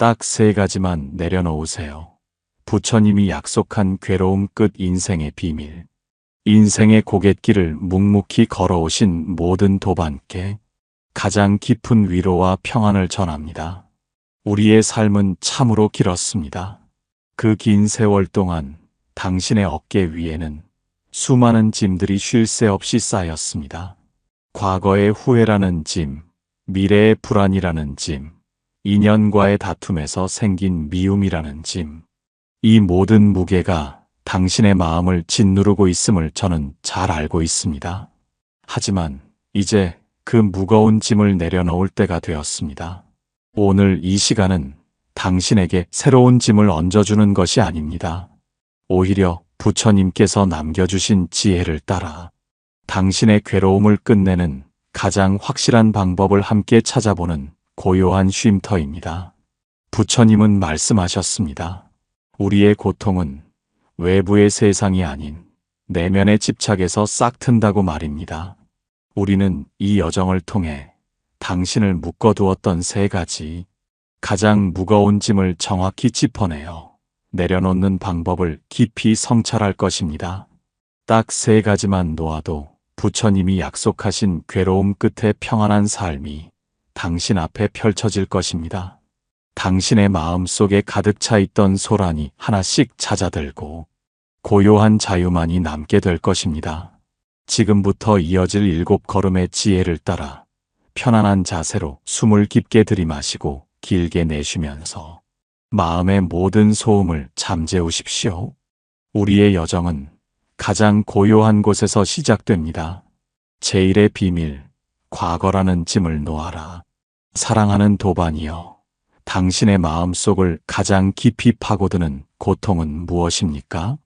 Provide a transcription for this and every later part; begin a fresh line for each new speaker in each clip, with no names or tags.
딱 세 가지만 내려놓으세요. 부처님이 약속한 괴로움 끝 인생의 비밀. 인생의 고갯길을 묵묵히 걸어오신 모든 도반께 가장 깊은 위로와 평안을 전합니다. 우리의 삶은 참으로 길었습니다. 그 긴 세월 동안 당신의 어깨 위에는 수많은 짐들이 쉴 새 없이 쌓였습니다. 과거의 후회라는 짐, 미래의 불안이라는 짐, 인연과의 다툼에서 생긴 미움이라는 짐. 이 모든 무게가 당신의 마음을 짓누르고 있음을 저는 잘 알고 있습니다. 하지만 이제 그 무거운 짐을 내려놓을 때가 되었습니다. 오늘 이 시간은 당신에게 새로운 짐을 얹어주는 것이 아닙니다. 오히려 부처님께서 남겨주신 지혜를 따라 당신의 괴로움을 끝내는 가장 확실한 방법을 함께 찾아보는 고요한 쉼터입니다. 부처님은 말씀하셨습니다. 우리의 고통은 외부의 세상이 아닌 내면의 집착에서 싹 튼다고 말입니다. 우리는 이 여정을 통해 당신을 묶어두었던 세 가지 가장 무거운 짐을 정확히 짚어내어 내려놓는 방법을 깊이 성찰할 것입니다. 딱 세 가지만 놓아도 부처님이 약속하신 괴로움 끝에 평안한 삶이 당신 앞에 펼쳐질 것입니다. 당신의 마음 속에 가득 차 있던 소란이 하나씩 잦아들고 고요한 자유만이 남게 될 것입니다. 지금부터 이어질 7걸음의 지혜를 따라 편안한 자세로 숨을 깊게 들이마시고 길게 내쉬면서 마음의 모든 소음을 잠재우십시오. 우리의 여정은 가장 고요한 곳에서 시작됩니다. 제1의 비밀, 과거라는 짐을 놓아라. 사랑하는 도반이여, 당신의 마음속을 가장 깊이 파고드는 고통은 무엇입니까?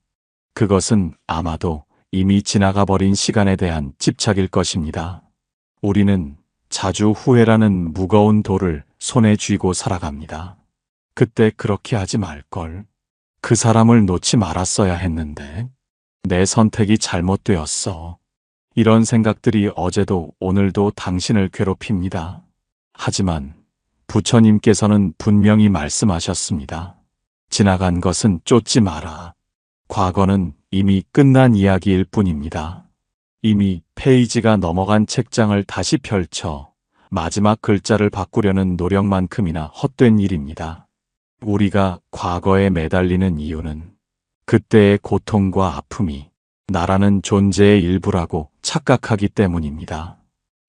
그것은 아마도 이미 지나가 버린 시간에 대한 집착일 것입니다. 우리는 자주 후회라는 무거운 돌을 손에 쥐고 살아갑니다. 그때 그렇게 하지 말걸. 그 사람을 놓지 말았어야 했는데. 내 선택이 잘못되었어. 이런 생각들이 어제도 오늘도 당신을 괴롭힙니다. 하지만 부처님께서는 분명히 말씀하셨습니다. 지나간 것은 쫓지 마라. 과거는 이미 끝난 이야기일 뿐입니다. 이미 페이지가 넘어간 책장을 다시 펼쳐 마지막 글자를 바꾸려는 노력만큼이나 헛된 일입니다. 우리가 과거에 매달리는 이유는 그때의 고통과 아픔이 나라는 존재의 일부라고 착각하기 때문입니다.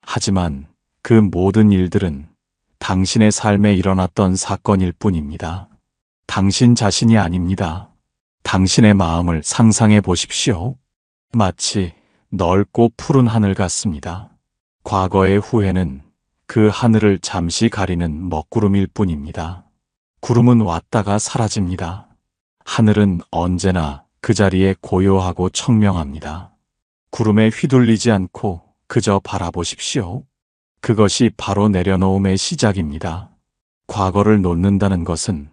하지만 그 모든 일들은 당신의 삶에 일어났던 사건일 뿐입니다. 당신 자신이 아닙니다. 당신의 마음을 상상해 보십시오. 마치 넓고 푸른 하늘 같습니다. 과거의 후회는 그 하늘을 잠시 가리는 먹구름일 뿐입니다. 구름은 왔다가 사라집니다. 하늘은 언제나 그 자리에 고요하고 청명합니다. 구름에 휘둘리지 않고 그저 바라보십시오. 그것이 바로 내려놓음의 시작입니다. 과거를 놓는다는 것은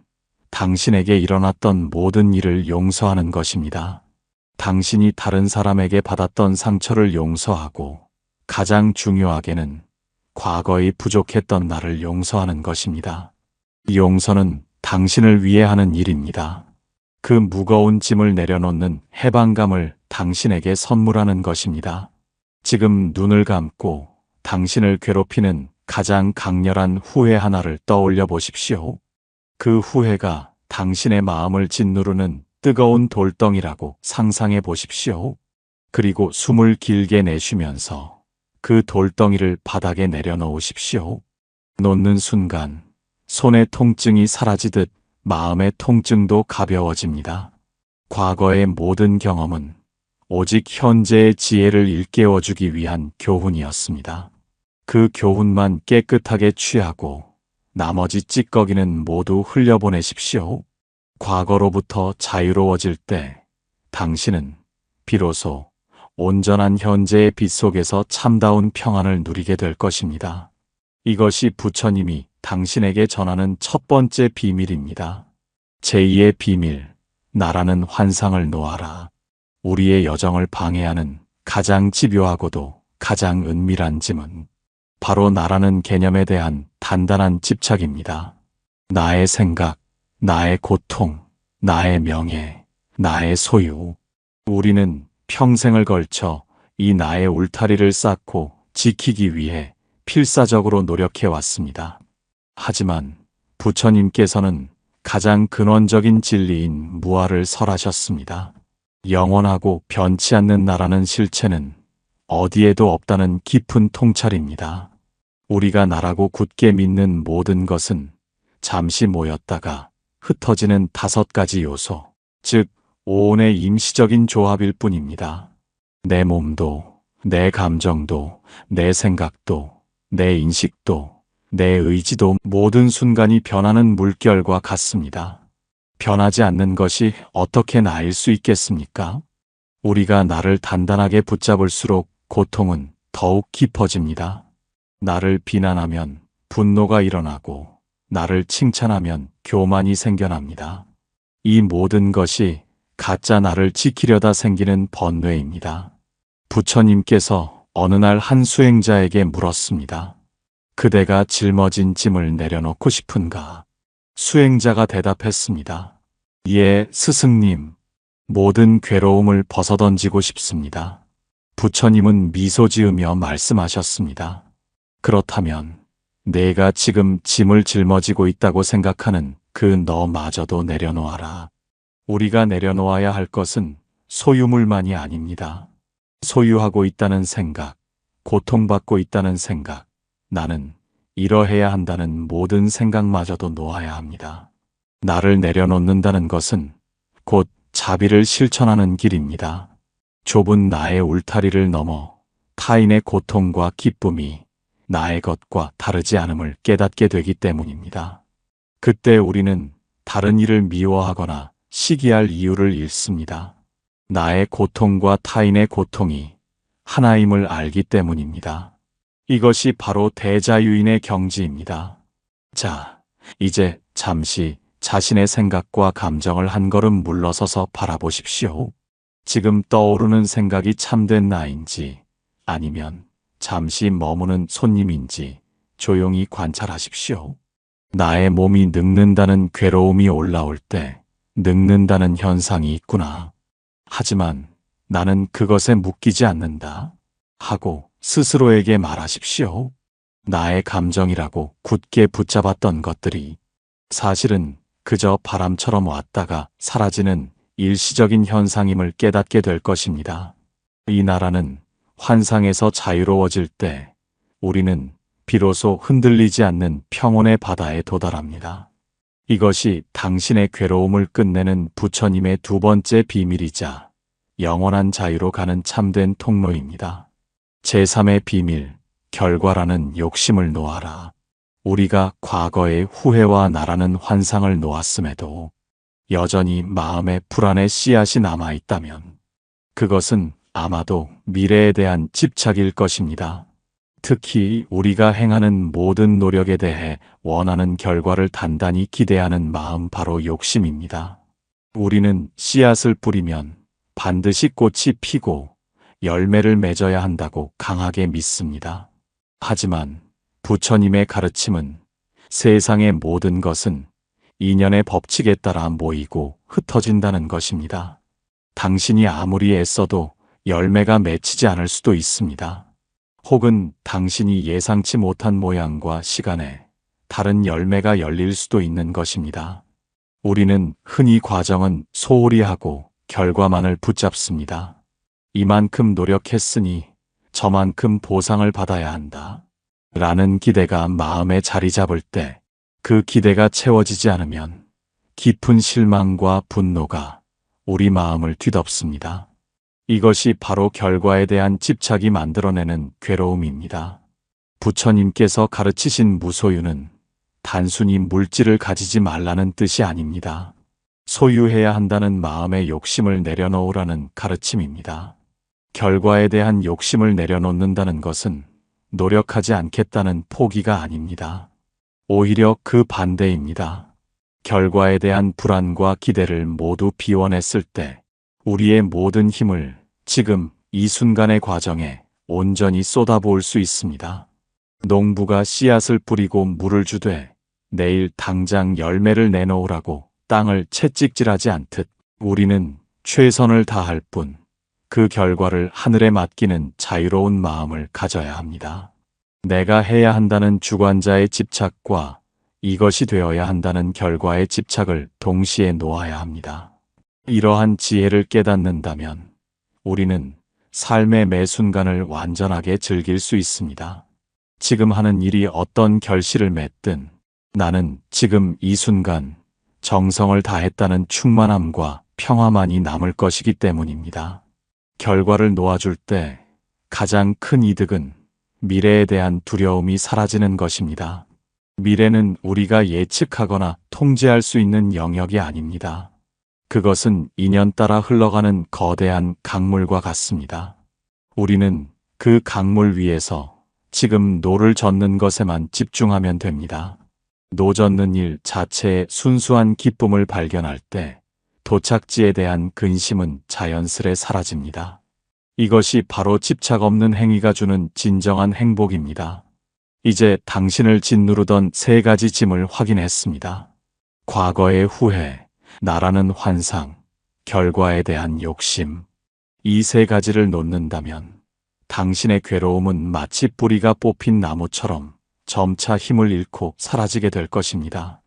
당신에게 일어났던 모든 일을 용서하는 것입니다. 당신이 다른 사람에게 받았던 상처를 용서하고 가장 중요하게는 과거의 부족했던 나를 용서하는 것입니다. 용서는 당신을 위해 하는 일입니다. 그 무거운 짐을 내려놓는 해방감을 당신에게 선물하는 것입니다. 지금 눈을 감고 당신을 괴롭히는 가장 강렬한 후회 하나를 떠올려 보십시오. 그 후회가 당신의 마음을 짓누르는 뜨거운 돌덩이라고 상상해 보십시오. 그리고 숨을 길게 내쉬면서 그 돌덩이를 바닥에 내려놓으십시오. 놓는 순간 손의 통증이 사라지듯 마음의 통증도 가벼워집니다. 과거의 모든 경험은 오직 현재의 지혜를 일깨워주기 위한 교훈이었습니다. 그 교훈만 깨끗하게 취하고 나머지 찌꺼기는 모두 흘려보내십시오. 과거로부터 자유로워질 때 당신은 비로소 온전한 현재의 빛 속에서 참다운 평안을 누리게 될 것입니다. 이것이 부처님이 당신에게 전하는 첫 번째 비밀입니다. 제2의 비밀, 나라는 환상을 놓아라. 우리의 여정을 방해하는 가장 집요하고도 가장 은밀한 짐은 바로 나라는 개념에 대한 단단한 집착입니다. 나의 생각, 나의 고통, 나의 명예, 나의 소유. 우리는 평생을 걸쳐 이 나의 울타리를 쌓고 지키기 위해 필사적으로 노력해 왔습니다. 하지만 부처님께서는 가장 근원적인 진리인 무아를 설하셨습니다. 영원하고 변치 않는 나라는 실체는 어디에도 없다는 깊은 통찰입니다. 우리가 나라고 굳게 믿는 모든 것은 잠시 모였다가 흩어지는 5가지 요소, 즉 오온의 임시적인 조합일 뿐입니다. 내 몸도, 내 감정도, 내 생각도, 내 인식도, 내 의지도 모든 순간이 변하는 물결과 같습니다. 변하지 않는 것이 어떻게 나일 수 있겠습니까? 우리가 나를 단단하게 붙잡을수록 고통은 더욱 깊어집니다. 나를 비난하면 분노가 일어나고 나를 칭찬하면 교만이 생겨납니다. 이 모든 것이 가짜 나를 지키려다 생기는 번뇌입니다. 부처님께서 어느 날 한 수행자에게 물었습니다. 그대가 짊어진 짐을 내려놓고 싶은가? 수행자가 대답했습니다. 예, 스승님. 모든 괴로움을 벗어던지고 싶습니다. 부처님은 미소 지으며 말씀하셨습니다. 그렇다면 내가 지금 짐을 짊어지고 있다고 생각하는 그 너마저도 내려놓아라. 우리가 내려놓아야 할 것은 소유물만이 아닙니다. 소유하고 있다는 생각, 고통받고 있다는 생각, 나는 이러해야 한다는 모든 생각마저도 놓아야 합니다. 나를 내려놓는다는 것은 곧 자비를 실천하는 길입니다. 좁은 나의 울타리를 넘어 타인의 고통과 기쁨이 나의 것과 다르지 않음을 깨닫게 되기 때문입니다. 그때 우리는 다른 이를 미워하거나 시기할 이유를 잃습니다. 나의 고통과 타인의 고통이 하나임을 알기 때문입니다. 이것이 바로 대자유인의 경지입니다. 자, 이제 잠시 자신의 생각과 감정을 한 걸음 물러서서 바라보십시오. 지금 떠오르는 생각이 참된 나인지 아니면 잠시 머무는 손님인지 조용히 관찰하십시오. 나의 몸이 늙는다는 괴로움이 올라올 때 늙는다는 현상이 있구나. 하지만 나는 그것에 묶이지 않는다 하고 스스로에게 말하십시오. 나의 감정이라고 굳게 붙잡았던 것들이 사실은 그저 바람처럼 왔다가 사라지는 일시적인 현상임을 깨닫게 될 것입니다. 이 나라는 환상에서 자유로워질 때 우리는 비로소 흔들리지 않는 평온의 바다에 도달합니다. 이것이 당신의 괴로움을 끝내는 부처님의 2번째 비밀이자 영원한 자유로 가는 참된 통로입니다. 제3의 비밀, 결과라는 욕심을 놓아라. 우리가 과거의 후회와 나라는 환상을 놓았음에도 여전히 마음에 불안의 씨앗이 남아있다면 그것은 아마도 미래에 대한 집착일 것입니다. 특히 우리가 행하는 모든 노력에 대해 원하는 결과를 단단히 기대하는 마음, 바로 욕심입니다. 우리는 씨앗을 뿌리면 반드시 꽃이 피고 열매를 맺어야 한다고 강하게 믿습니다. 하지만 부처님의 가르침은 세상의 모든 것은 인연의 법칙에 따라 모이고 흩어진다는 것입니다. 당신이 아무리 애써도 열매가 맺히지 않을 수도 있습니다. 혹은 당신이 예상치 못한 모양과 시간에 다른 열매가 열릴 수도 있는 것입니다. 우리는 흔히 과정은 소홀히 하고 결과만을 붙잡습니다. 이만큼 노력했으니 저만큼 보상을 받아야 한다 라는 기대가 마음에 자리 잡을 때 그 기대가 채워지지 않으면 깊은 실망과 분노가 우리 마음을 뒤덮습니다. 이것이 바로 결과에 대한 집착이 만들어내는 괴로움입니다. 부처님께서 가르치신 무소유는 단순히 물질을 가지지 말라는 뜻이 아닙니다. 소유해야 한다는 마음의 욕심을 내려놓으라는 가르침입니다. 결과에 대한 욕심을 내려놓는다는 것은 노력하지 않겠다는 포기가 아닙니다. 오히려 그 반대입니다. 결과에 대한 불안과 기대를 모두 비워냈을 때 우리의 모든 힘을 지금 이 순간의 과정에 온전히 쏟아부을 수 있습니다. 농부가 씨앗을 뿌리고 물을 주되 내일 당장 열매를 내놓으라고 땅을 채찍질하지 않듯 우리는 최선을 다할 뿐 그 결과를 하늘에 맡기는 자유로운 마음을 가져야 합니다. 내가 해야 한다는 주관자의 집착과 이것이 되어야 한다는 결과의 집착을 동시에 놓아야 합니다. 이러한 지혜를 깨닫는다면 우리는 삶의 매 순간을 완전하게 즐길 수 있습니다. 지금 하는 일이 어떤 결실을 맺든 나는 지금 이 순간 정성을 다했다는 충만함과 평화만이 남을 것이기 때문입니다. 결과를 놓아줄 때 가장 큰 이득은 미래에 대한 두려움이 사라지는 것입니다. 미래는 우리가 예측하거나 통제할 수 있는 영역이 아닙니다. 그것은 인연 따라 흘러가는 거대한 강물과 같습니다. 우리는 그 강물 위에서 지금 노를 젓는 것에만 집중하면 됩니다. 노 젓는 일 자체의 순수한 기쁨을 발견할 때 도착지에 대한 근심은 자연스레 사라집니다. 이것이 바로 집착 없는 행위가 주는 진정한 행복입니다. 이제 당신을 짓누르던 3가지 짐을 확인했습니다. 과거의 후회, 나라는 환상, 결과에 대한 욕심. 이 3가지를 놓는다면 당신의 괴로움은 마치 뿌리가 뽑힌 나무처럼 점차 힘을 잃고 사라지게 될 것입니다.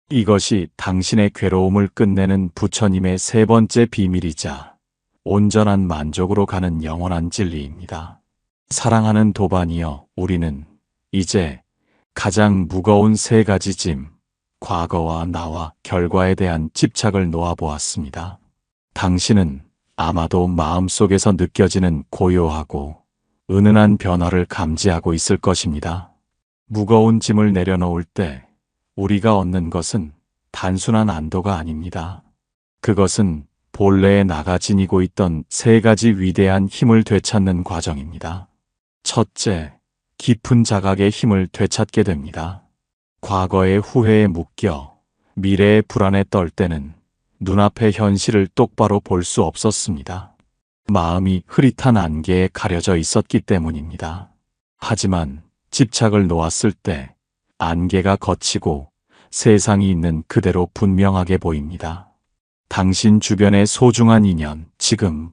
이것이 당신의 괴로움을 끝내는 부처님의 3번째 비밀이자 온전한 만족으로 가는 영원한 진리입니다. 사랑하는 도반이여, 우리는 이제 가장 무거운 3가지 짐, 과거와 나와 결과에 대한 집착을 놓아보았습니다. 당신은 아마도 마음속에서 느껴지는 고요하고 은은한 변화를 감지하고 있을 것입니다. 무거운 짐을 내려놓을 때 우리가 얻는 것은 단순한 안도가 아닙니다. 그것은 본래에 나가 지니고 있던 3가지 위대한 힘을 되찾는 과정입니다. 첫째, 깊은 자각의 힘을 되찾게 됩니다. 과거의 후회에 묶여 미래의 불안에 떨 때는 눈앞의 현실을 똑바로 볼 수 없었습니다. 마음이 흐릿한 안개에 가려져 있었기 때문입니다. 하지만 집착을 놓았을 때 안개가 걷히고 세상이 있는 그대로 분명하게 보입니다. 당신 주변의 소중한 인연, 지금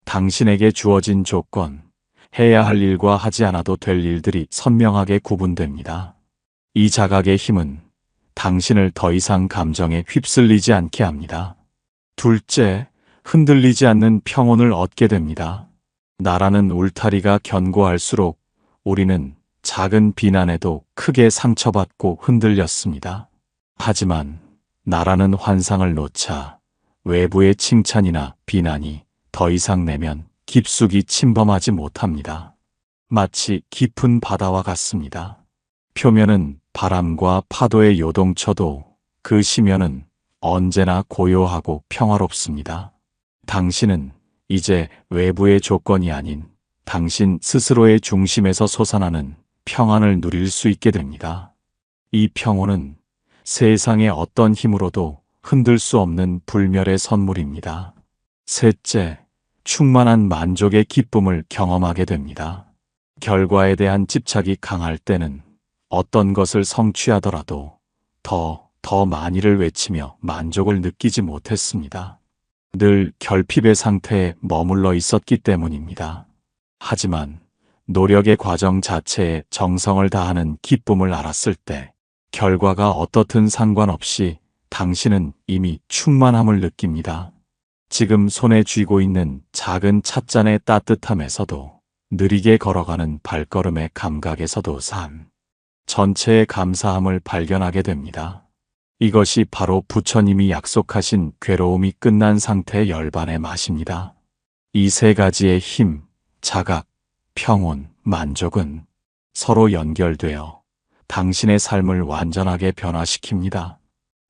당신에게 주어진 조건, 해야 할 일과 하지 않아도 될 일들이 선명하게 구분됩니다. 이 자각의 힘은 당신을 더 이상 감정에 휩쓸리지 않게 합니다. 둘째, 흔들리지 않는 평온을 얻게 됩니다. 나라는 울타리가 견고할수록 우리는 작은 비난에도 크게 상처받고 흔들렸습니다. 하지만 나라는 환상을 놓자 외부의 칭찬이나 비난이 더 이상 내면 깊숙이 침범하지 못합니다. 마치 깊은 바다와 같습니다. 표면은 바람과 파도의 요동쳐도 그 심연은 언제나 고요하고 평화롭습니다. 당신은 이제 외부의 조건이 아닌 당신 스스로의 중심에서 솟아나는 평안을 누릴 수 있게 됩니다. 이 평온은 세상의 어떤 힘으로도 흔들 수 없는 불멸의 선물입니다. 셋째, 충만한 만족의 기쁨을 경험하게 됩니다. 결과에 대한 집착이 강할 때는 어떤 것을 성취하더라도 더 많이를 외치며 만족을 느끼지 못했습니다. 늘 결핍의 상태에 머물러 있었기 때문입니다. 하지만 노력의 과정 자체에 정성을 다하는 기쁨을 알았을 때 결과가 어떻든 상관없이 당신은 이미 충만함을 느낍니다. 지금 손에 쥐고 있는 작은 찻잔의 따뜻함에서도 느리게 걸어가는 발걸음의 감각에서도 삶 전체의 감사함을 발견하게 됩니다. 이것이 바로 부처님이 약속하신 괴로움이 끝난 상태의 열반의 맛입니다. 이 3가지의 힘, 자각, 평온, 만족은 서로 연결되어 당신의 삶을 완전하게 변화시킵니다.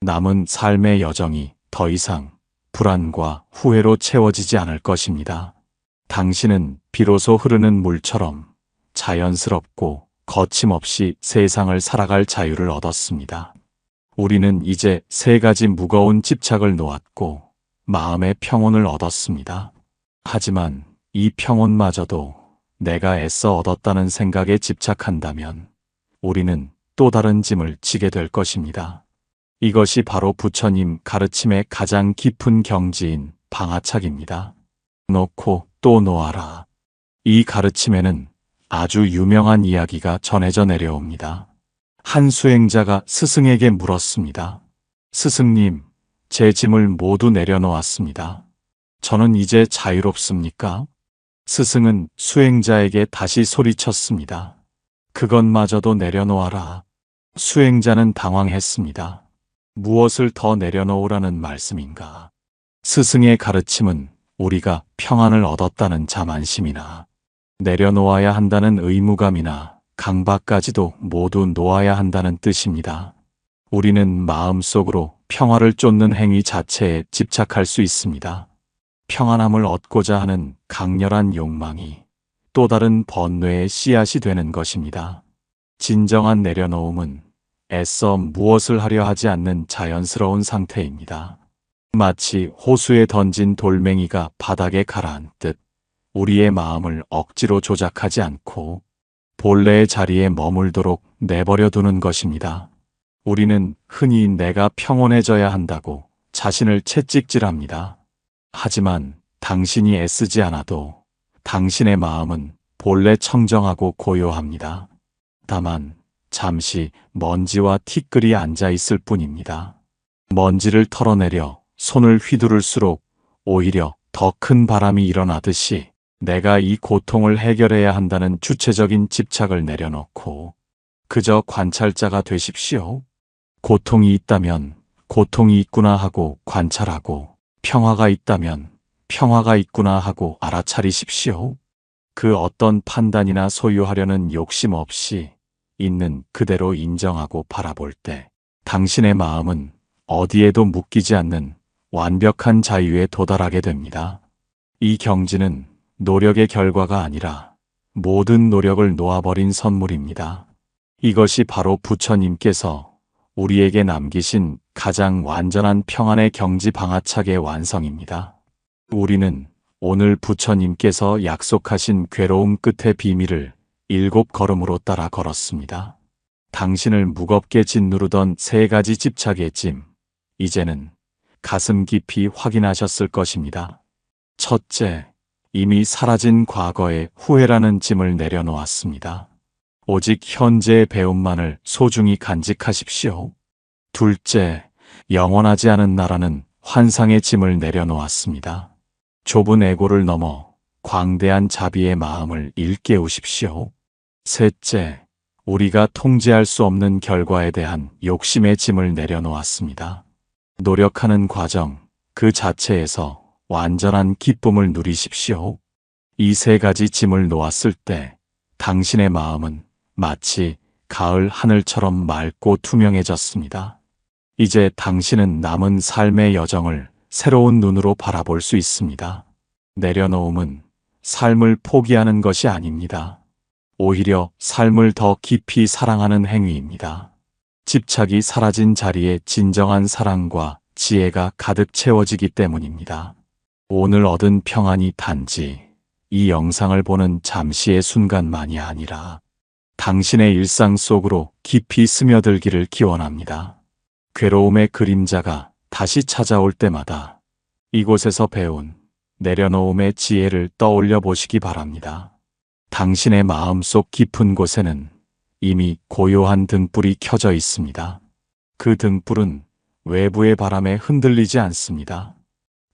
남은 삶의 여정이 더 이상 불안과 후회로 채워지지 않을 것입니다. 당신은 비로소 흐르는 물처럼 자연스럽고 거침없이 세상을 살아갈 자유를 얻었습니다. 우리는 이제 3가지 무거운 집착을 놓았고 마음의 평온을 얻었습니다. 하지만 이 평온마저도 내가 애써 얻었다는 생각에 집착한다면 우리는 또 다른 짐을 지게 될 것입니다. 이것이 바로 부처님 가르침의 가장 깊은 경지인 방아착입니다. 놓고 또 놓아라. 이 가르침에는 아주 유명한 이야기가 전해져 내려옵니다. 한 수행자가 스승에게 물었습니다. 스승님, 제 짐을 모두 내려놓았습니다. 저는 이제 자유롭습니까? 스승은 수행자에게 다시 소리쳤습니다. 그것마저도 내려놓아라. 수행자는 당황했습니다. 무엇을 더 내려놓으라는 말씀인가? 스승의 가르침은 우리가 평안을 얻었다는 자만심이나 내려놓아야 한다는 의무감이나 강박까지도 모두 놓아야 한다는 뜻입니다. 우리는 마음속으로 평화를 쫓는 행위 자체에 집착할 수 있습니다. 평안함을 얻고자 하는 강렬한 욕망이 또 다른 번뇌의 씨앗이 되는 것입니다. 진정한 내려놓음은 애써 무엇을 하려 하지 않는 자연스러운 상태입니다. 마치 호수에 던진 돌멩이가 바닥에 가라앉듯 우리의 마음을 억지로 조작하지 않고 본래의 자리에 머물도록 내버려 두는 것입니다. 우리는 흔히 내가 평온해져야 한다고 자신을 채찍질합니다. 하지만 당신이 애쓰지 않아도 당신의 마음은 본래 청정하고 고요합니다. 다만 잠시 먼지와 티끌이 앉아 있을 뿐입니다. 먼지를 털어내려 손을 휘두를수록 오히려 더 큰 바람이 일어나듯이 내가 이 고통을 해결해야 한다는 주체적인 집착을 내려놓고 그저 관찰자가 되십시오. 고통이 있다면 고통이 있구나 하고 관찰하고 평화가 있다면 평화가 있구나 하고 알아차리십시오. 그 어떤 판단이나 소유하려는 욕심 없이 있는 그대로 인정하고 바라볼 때 당신의 마음은 어디에도 묶이지 않는 완벽한 자유에 도달하게 됩니다. 이 경지는 노력의 결과가 아니라 모든 노력을 놓아버린 선물입니다. 이것이 바로 부처님께서 우리에게 남기신 가장 완전한 평안의 경지 방아착의 완성입니다. 우리는 오늘 부처님께서 약속하신 괴로움 끝의 비밀을 7걸음으로 따라 걸었습니다. 당신을 무겁게 짓누르던 3가지 집착의 짐, 이제는 가슴 깊이 확인하셨을 것입니다. 첫째, 이미 사라진 과거의 후회라는 짐을 내려놓았습니다. 오직 현재의 배움만을 소중히 간직하십시오. 둘째, 영원하지 않은 나라는 환상의 짐을 내려놓았습니다. 좁은 에고를 넘어 광대한 자비의 마음을 일깨우십시오. 셋째, 우리가 통제할 수 없는 결과에 대한 욕심의 짐을 내려놓았습니다. 노력하는 과정 그 자체에서 완전한 기쁨을 누리십시오. 이 3가지 짐을 놓았을 때 당신의 마음은 마치 가을 하늘처럼 맑고 투명해졌습니다. 이제 당신은 남은 삶의 여정을 새로운 눈으로 바라볼 수 있습니다. 내려놓음은 삶을 포기하는 것이 아닙니다. 오히려 삶을 더 깊이 사랑하는 행위입니다. 집착이 사라진 자리에 진정한 사랑과 지혜가 가득 채워지기 때문입니다. 오늘 얻은 평안이 단지 이 영상을 보는 잠시의 순간만이 아니라 당신의 일상 속으로 깊이 스며들기를 기원합니다. 괴로움의 그림자가 다시 찾아올 때마다 이곳에서 배운 내려놓음의 지혜를 떠올려 보시기 바랍니다. 당신의 마음속 깊은 곳에는 이미 고요한 등불이 켜져 있습니다. 그 등불은 외부의 바람에 흔들리지 않습니다.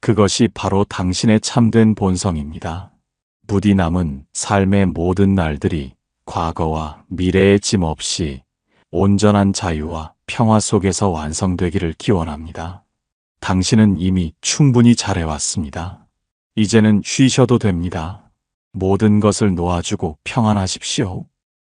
그것이 바로 당신의 참된 본성입니다. 부디 남은 삶의 모든 날들이 과거와 미래의 짐 없이 온전한 자유와 평화 속에서 완성되기를 기원합니다. 당신은 이미 충분히 잘해왔습니다. 이제는 쉬셔도 됩니다. 모든 것을 놓아주고 평안하십시오.